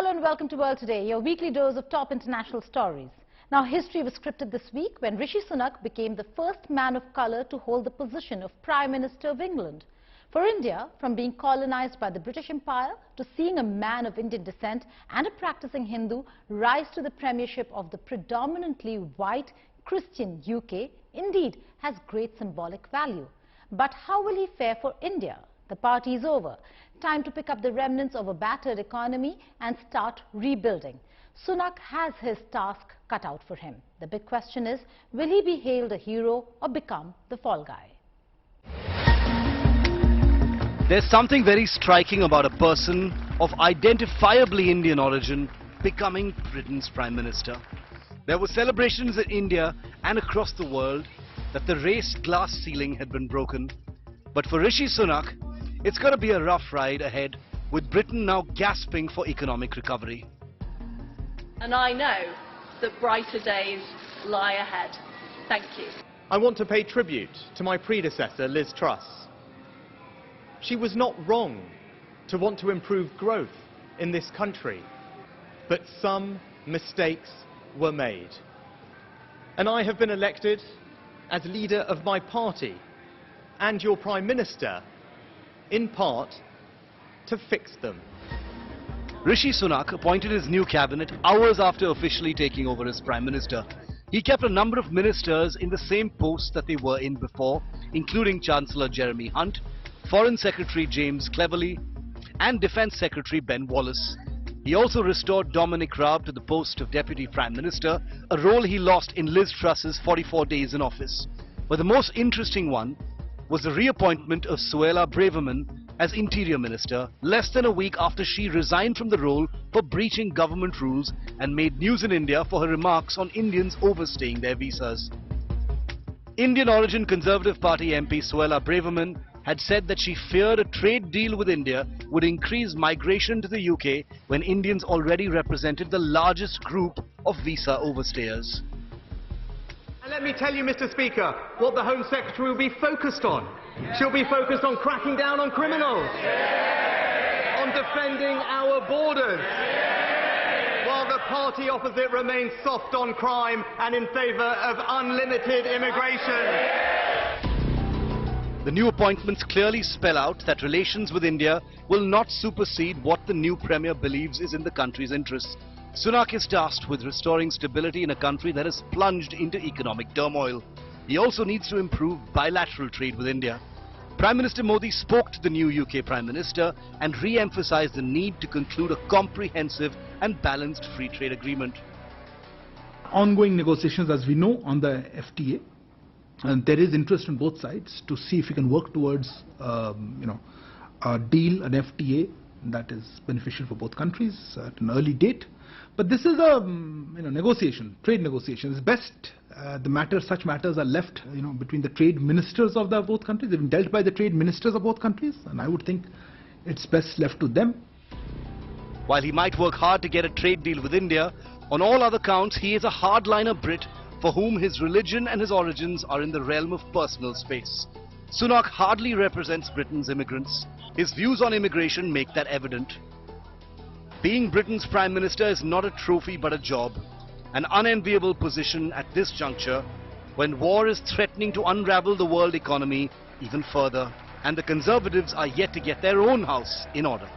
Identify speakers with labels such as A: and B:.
A: Hello and welcome to World Today, your weekly dose of top international stories. Now, history was scripted this week when Rishi Sunak became the first man of colour to hold the position of Prime Minister of England. For India, from being colonised by the British Empire to seeing a man of Indian descent and a practicing Hindu rise to the premiership of the predominantly white Christian UK, indeed has great symbolic value. But how will he fare for India? The party is over. Time to pick up the remnants of a battered economy and start rebuilding. Sunak has his task cut out for him. The big question is, will he be hailed a hero or become the fall guy?
B: There's something very striking about a person of identifiably Indian origin becoming Britain's Prime Minister. There were celebrations in India and across the world that the raised glass ceiling had been broken. But for Rishi Sunak, it's going to be a rough ride ahead, with Britain now gasping for economic recovery.
C: And I know that brighter days lie ahead. Thank you.
D: I want to pay tribute to my predecessor, Liz Truss. She was not wrong to want to improve growth in this country, but some mistakes were made. And I have been elected as leader of my party and your Prime Minister, in part, to fix them.
B: Rishi Sunak appointed his new cabinet hours after officially taking over as Prime Minister. He kept a number of ministers in the same posts that they were in before, including Chancellor Jeremy Hunt, Foreign Secretary James Cleverly, and Defence Secretary Ben Wallace. He also restored Dominic Raab to the post of Deputy Prime Minister, a role he lost in Liz Truss's 44 days in office. But the most interesting one was the reappointment of Suella Braverman as Interior Minister less than a week after she resigned from the role for breaching government rules and made news in India for her remarks on Indians overstaying their visas. Indian origin Conservative Party MP Suella Braverman had said that she feared a trade deal with India would increase migration to the UK when Indians already represented the largest group of visa overstayers.
D: And let me tell you, Mr. Speaker, what the Home Secretary will be focused on. She'll be focused on cracking down on criminals, on defending our borders, while the party opposite remains soft on crime and in favour of unlimited immigration.
B: The new appointments clearly spell out that relations with India will not supersede what the new Premier believes is in the country's interests. Sunak is tasked with restoring stability in a country that has plunged into economic turmoil. He also needs to improve bilateral trade with India. Prime Minister Modi spoke to the new UK Prime Minister and re-emphasized the need to conclude a comprehensive and balanced free trade agreement.
E: Ongoing negotiations, as we know, on the FTA, and there is interest on both sides to see if we can work towards a deal, an FTA that is beneficial for both countries at an early date. But this is a negotiation, trade negotiations. Best such matters are left between the trade ministers of the both countries. They've been dealt by the trade ministers of both countries, and I would think it's best left to them.
B: While he might work hard to get a trade deal with India, on all other counts he is a hardliner Brit for whom his religion and his origins are in the realm of personal space. Sunak hardly represents Britain's immigrants. His views on immigration make that evident. Being Britain's Prime Minister is not a trophy but a job, an unenviable position at this juncture when war is threatening to unravel the world economy even further, and the Conservatives are yet to get their own house in order.